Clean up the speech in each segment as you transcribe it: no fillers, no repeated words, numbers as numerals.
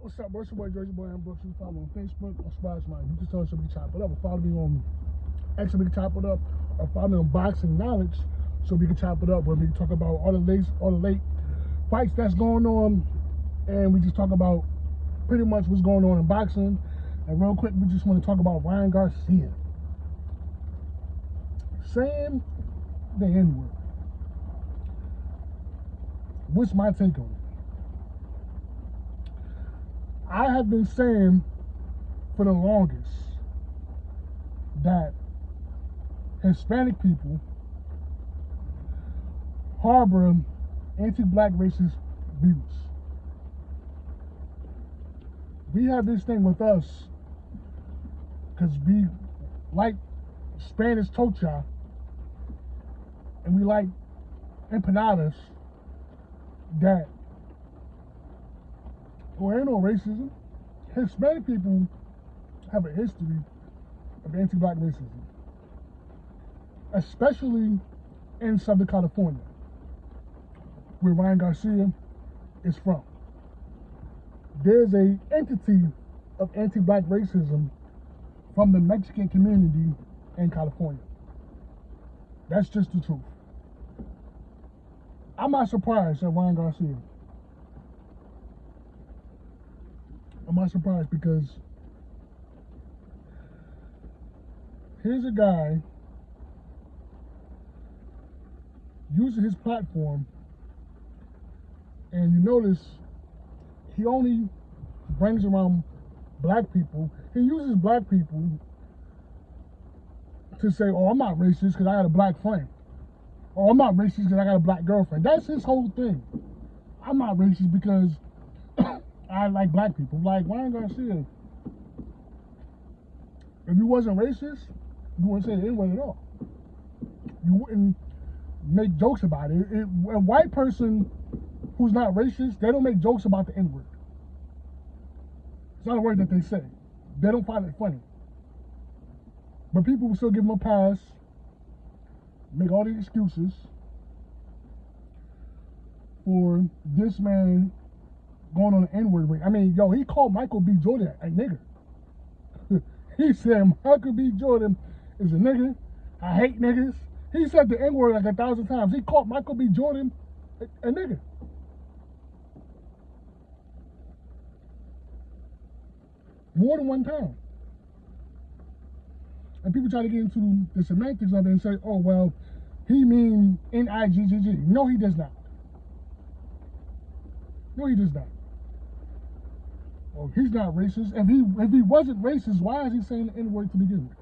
What's up, bro? It's your boy Jersey Boy. I'm Brooks. You follow me on Facebook or Spotify. You just tell us so we can chop it up. Or follow me on X so we can chop it up. Or follow me on Boxing Knowledge so we can chop it up. Where we can talk about all the late fights that's going on, and we just talk about pretty much what's going on in boxing. And real quick, we just want to talk about Ryan Garcia saying the N-word. What's my take on it? I have been saying for the longest that Hispanic people harbor anti-black racist views. We have this thing with us because we like Spanish torcha and we like empanadas that ain't no racism. Hispanic people have a history of anti-black racism, especially in Southern California, where Ryan Garcia is from. There's an entity of anti-black racism from the Mexican community in California. That's just the truth. I'm not surprised at Ryan Garcia. I'm not surprised because here's a guy using his platform, and you notice he only brings around black people. He uses black people to say, oh, I'm not racist because I got a black friend. Oh, I'm not racist because I got a black girlfriend. That's his whole thing. I'm not racist because I like black people. Like Ryan Garcia, if you wasn't racist, you wouldn't say the N-word at all. You wouldn't make jokes about it. A white person who's not racist, they don't make jokes about the N-word. It's not a word that they say. They don't find it funny. But people will still give him a pass, make all these excuses for this man going on the N-word ring. I mean, yo, he called Michael B. Jordan a nigger. He said Michael B. Jordan is a nigger. I hate niggers. He said the N-word like 1,000 times. He called Michael B. Jordan a nigger. More than one time. And people try to get into the semantics of it and say, oh, well, he mean N-I-G-G-G. No, he does not. No, he does not. Well, he's not racist. If he wasn't racist, why is he saying the N-word to begin with?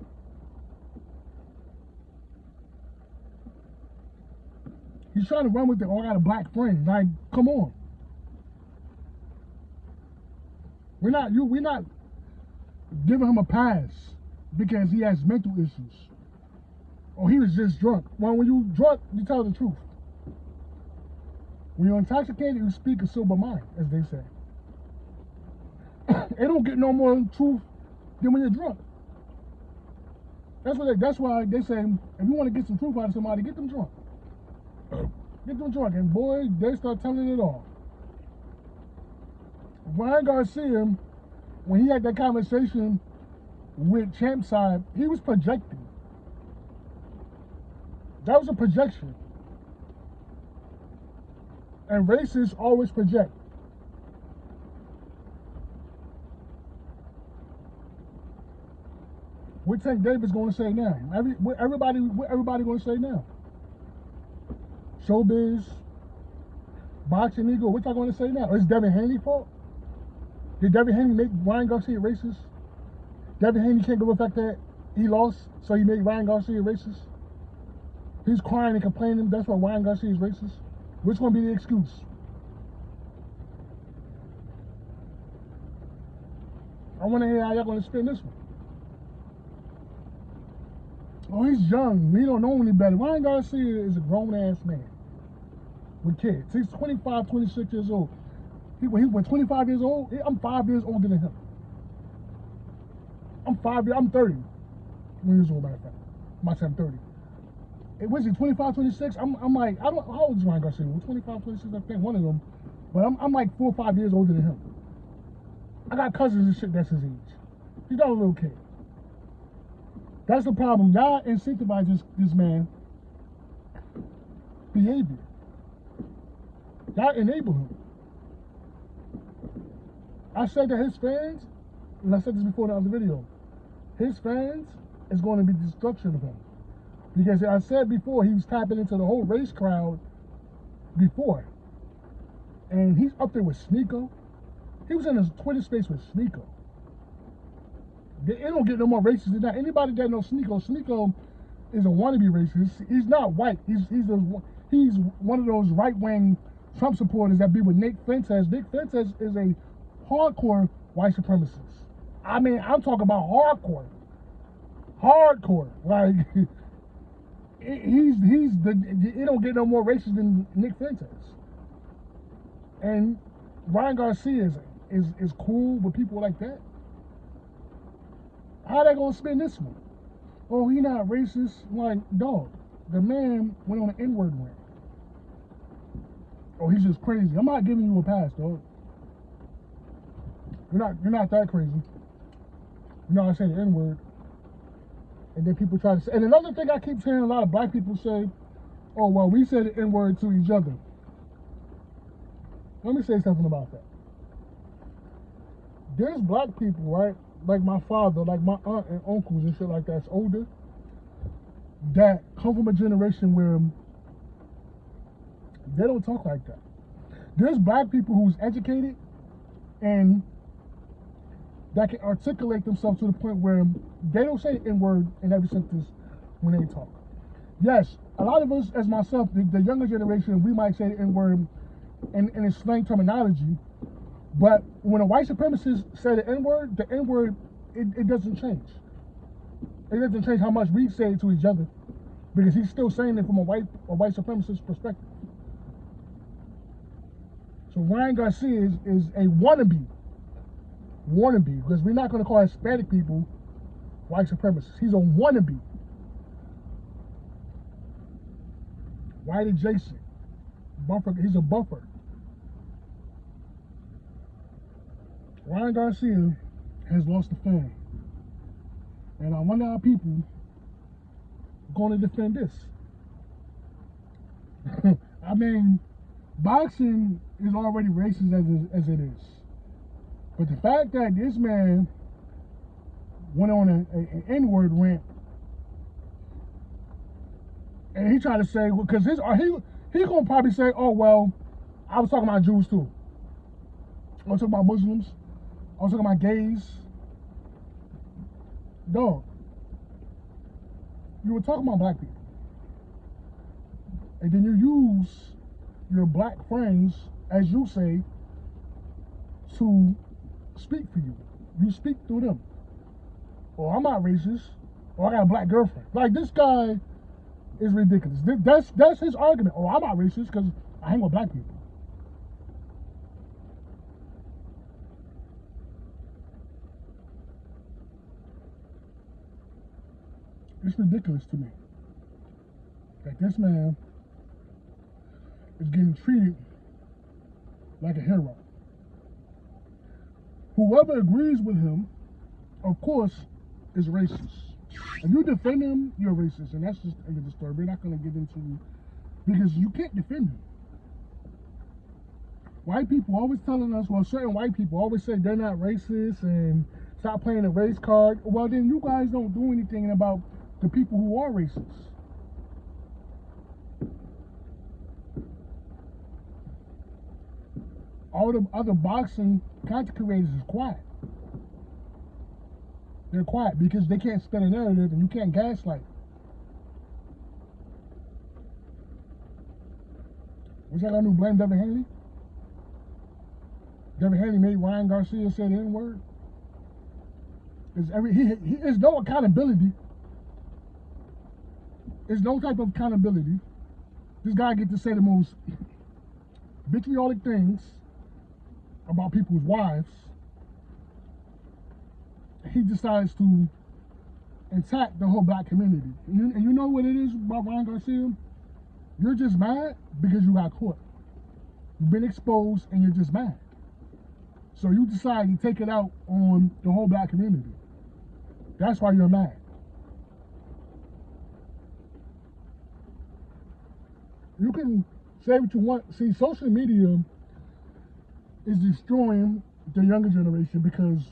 He's trying to run with the, oh, I got a black friend. Like, come on. We're not giving him a pass because he has mental issues. Or he was just drunk. Well, when you're drunk, you tell the truth. When you're intoxicated, you speak a sober mind, as they say. It don't get no more truth than when you're drunk. That's why they say, if you want to get some truth out of somebody, get them drunk. Get them drunk, and boy, they start telling it all. Ryan Garcia, when he had that conversation with Champside, he was projecting. That was a projection. And racists always project. What Tank Davis going to say now? What everybody going to say now? Showbiz, Boxing Eagle, what y'all going to say now? Is Devin Haney's fault? Did Devin Haney make Ryan Garcia racist? Devin Haney can't go with the fact that he lost, so he made Ryan Garcia racist? He's crying and complaining, that's why Ryan Garcia is racist? Which one be the excuse? I want to hear how y'all going to spin this one. Oh, he's young. He don't know any better. Ryan Garcia is a grown-ass man with kids. He's 25, 26 years old. When he was 25 years old, I'm 5 years older than him. I'm 30 years old, matter of fact. I'm 30. Was he 25, 26? I'm like, how old is Ryan Garcia? 25, 26, I think one of them. But I'm like 4 or 5 years older than him. I got cousins and shit that's his age. He's not a little kid. That's the problem. Y'all incentivize this man behavior. Y'all enable him. I said that his fans, and I said this before in the other video, his fans is going to be destruction of him. Because I said before, he was tapping into the whole race crowd before. And he's up there with Sneeko. He was in his Twitter space with Sneeko. They don't get no more racist than that. Anybody that knows Sneeko, Sneeko is a wannabe racist. He's not white. He's one of those right-wing Trump supporters that be with Nick Fuentes. Nick Fuentes is a hardcore white supremacist. I mean, I'm talking about hardcore. Hardcore. Like, he don't get no more racist than Nick Fuentes. And Ryan Garcia is cool with people like that. How they gonna spin this one? Oh, he not racist. Like, dog, the man went on an N-word rant. Oh, he's just crazy. I'm not giving you a pass, dog. You're not that crazy. You know, I say the N-word. And then people try to say, and another thing I keep hearing a lot of black people say, oh, well, we say the N-word to each other. Let me say something about that. There's black people, right? Like my father, like my aunt and uncles and shit like that's older, that come from a generation where they don't talk like that. There's black people who's educated and that can articulate themselves to the point where they don't say the N-word in every sentence when they talk. Yes, a lot of us, as myself, the younger generation, we might say the N-word in its slang terminology, but when a white supremacist say the N-word, it doesn't change. It doesn't change how much we say it to each other, because he's still saying it from a white supremacist perspective. So Ryan Garcia is a wannabe, because we're not going to call Hispanic people white supremacists. He's a wannabe. White adjacent. Buffer. He's a buffer. Ryan Garcia has lost a fan. And I wonder how people are going to defend this. I mean, boxing is already racist as it is. But the fact that this man went on an N-word rant, and he tried to say, because he gonna probably say, oh, well, I was talking about Jews too. I was talking about Muslims. I was talking about gays. Dog, you were talking about black people. And then you use your black friends, as you say, to speak for you. You speak through them. Or I'm not racist. Or I got a black girlfriend. Like, this guy is ridiculous. That's his argument. Oh, I'm not racist because I hang with black people. It's ridiculous to me that this man is getting treated like a hero. Whoever agrees with him, of course, is racist. If you defend him, you're racist, and that's just the end of the story. We're not going to get into, because you can't defend him. White people always telling us, well, certain white people always say they're not racist and stop playing the race card. Well, then you guys don't do anything about the people who are racist. All the other boxing content creators is quiet. They're quiet because they can't spin a narrative and you can't gaslight. What's that gonna do? Blame Devin Haney? Devin Haney made Ryan Garcia say the N-word? There's no accountability. There's no type of accountability. This guy gets to say the most vitriolic things about people's wives. He decides to attack the whole black community. And you know what it is about Ryan Garcia? You're just mad because you got caught. You've been exposed and you're just mad. So you decide to take it out on the whole black community. That's why you're mad. You can say what you want. See, social media is destroying the younger generation because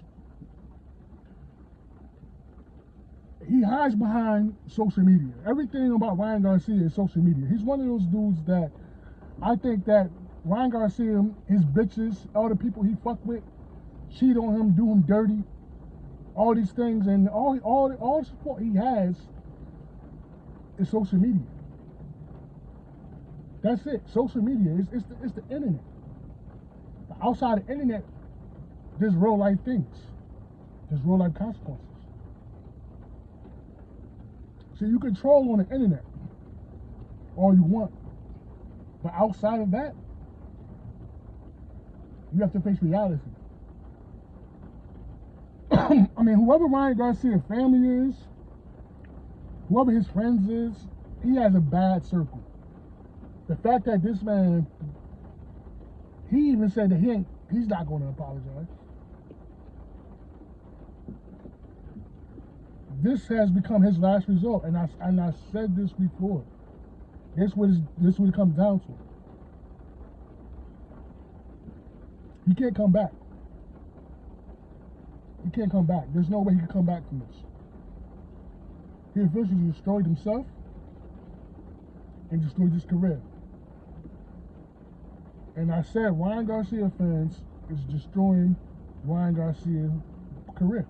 he hides behind social media. Everything about Ryan Garcia is social media. He's one of those dudes that I think that Ryan Garcia, his bitches, all the people he fuck with, cheat on him, do him dirty, all these things, and all the support he has is social media. That's it. Social media. It's the internet. Outside of the internet, there's real life things. There's real life consequences. So you can troll on the internet all you want. But outside of that, you have to face reality. I mean, whoever Ryan Garcia's family is, whoever his friends is, he has a bad circle. The fact that this man, he even said that he's not going to apologize. This has become his last resort, and I said this before. This what it comes down to. He can't come back. He can't come back. There's no way he can come back from this. He officially destroyed himself and destroyed his career. And I said Ryan Garcia fans is destroying Ryan Garcia's career.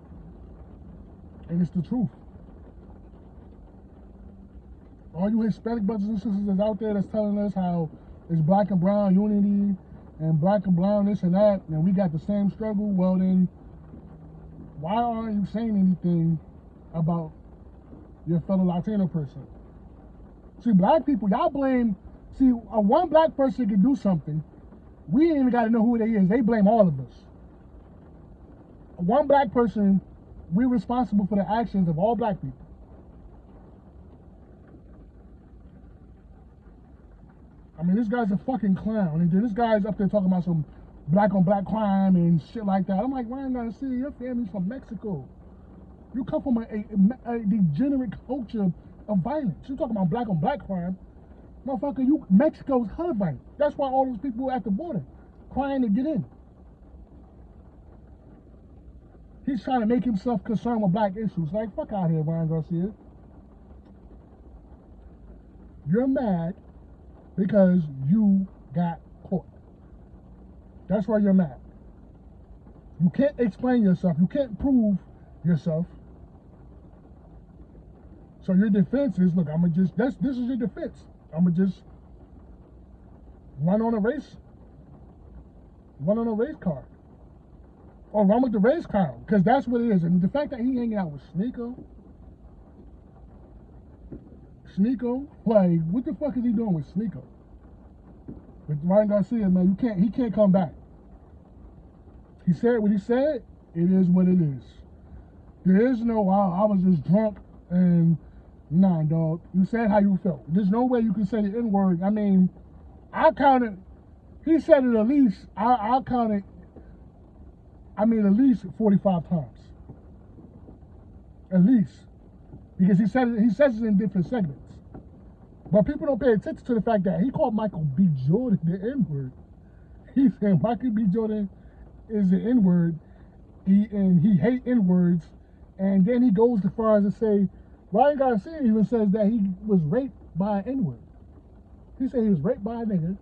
And it's the truth. All you Hispanic brothers and sisters that's out there that's telling us how it's black and brown unity and black and brown this and that, and we got the same struggle, well then, why aren't you saying anything about your fellow Latino person? See, black people, y'all blame, see, one black person can do something, we ain't even got to know who they is, they blame all of us. One black person, we're responsible for the actions of all black people. I mean, this guy's a fucking clown, and then this guy's up there talking about some black on black crime and shit like that. I'm like, Ryan Garcia, your family's from Mexico. You come from a degenerate culture of violence. You talking about black on black crime. Motherfucker, Mexico's hella violent. That's why all those people at the border crying to get in. He's trying to make himself concerned with black issues. Like, fuck out here, Ryan Garcia. You're mad because you got caught. That's why you're mad. You can't explain yourself. You can't prove yourself. So your defense is, look, this is your defense. I'm gonna just run on a race card. Or run with the race car, because that's what it is. And the fact that he hanging out with Sneeko, like, what the fuck is he doing with Sneeko? With Ryan Garcia, man, he can't come back. He said what he said, it is what it is. There is no, I was just drunk and, nah, dog. You said how you felt. There's no way you can say the N-word. I mean, I counted, he said it at least, I counted, at least 45 times. At least. Because he says it in different segments. But people don't pay attention to the fact that he called Michael B. Jordan the N-word. He said Michael B. Jordan is the N-word, and he hate N-words, and then he goes as far as to say, Ryan Garcia even says that he was raped by an N-word. He said he was raped by a nigga.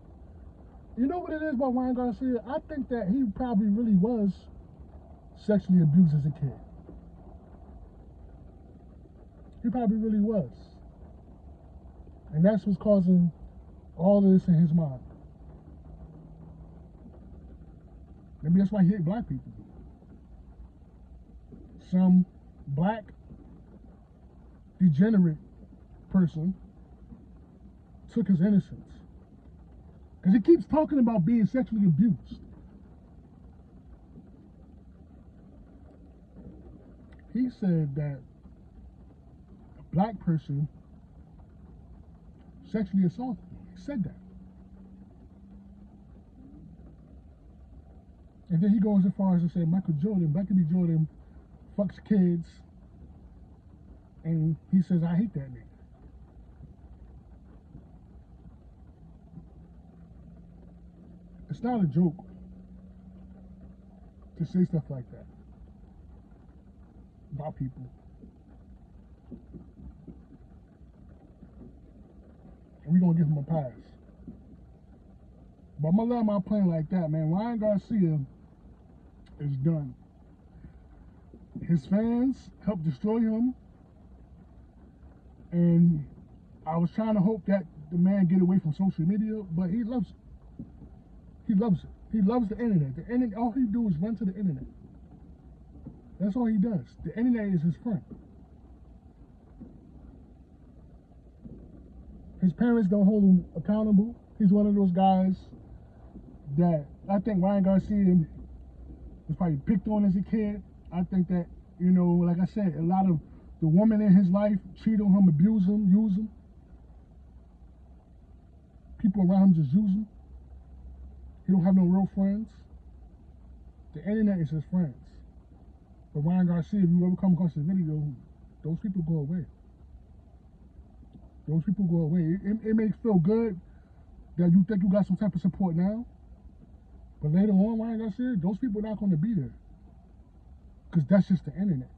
You know what it is about Ryan Garcia? I think that he probably really was sexually abused as a kid. He probably really was. And that's what's causing all of this in his mind. Maybe that's why he hate black people. Some black degenerate person took his innocence. Because he keeps talking about being sexually abused. He said that a black person sexually assaulted him. He said that. And then he goes as far as to say Michael B. Jordan fucks kids, and he says, I hate that nigga. It's not a joke to say stuff like that about people. And we're gonna give him a pass. But I'm gonna let him out playing like that, man. Ryan Garcia is done. His fans helped destroy him, and I was trying to hope that the man get away from social media, but he loves it. He loves it. He loves the internet. The internet, all he do is run to the internet. That's all he does. The internet is his friend. His parents don't hold him accountable. He's one of those guys that I think Ryan Garcia was probably picked on as a kid. I think that, you know, like I said, a lot of the women in his life cheat on him, abuse him, use him. People around him just use him. He don't have no real friends. The internet is his friends. But Ryan Garcia, if you ever come across this video, those people go away. Those people go away. It makes feel good that you think you got some type of support now. But later on, Ryan Garcia, those people are not going to be there. Because that's just the internet.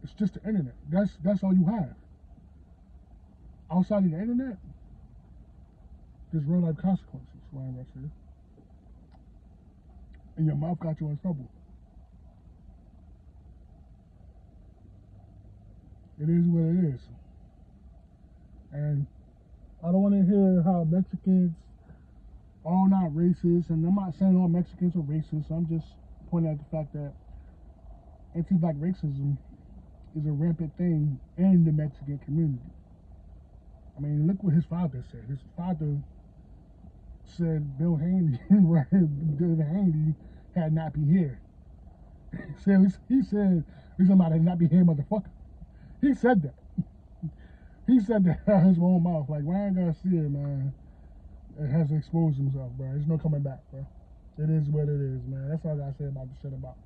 It's just the internet. That's all you have. Outside of the internet, there's real life consequences, Ryan Garcia. And your mouth got you in trouble. It is what it is. And I don't want to hear how Mexicans are not racist, and I'm not saying all Mexicans are racist. I'm just pointing out the fact that anti-black racism is a rampant thing in the Mexican community. I mean, look what his father said. His father said Bill Haney, Bill Haney had not be here. He said, he's somebody not be here, motherfucker. He said that. He said that out of his own mouth. Like, Ryan Garcia, man, it has exposed himself, bro. There's no coming back, bro. It is what it is, man. That's all I gotta say about the shit about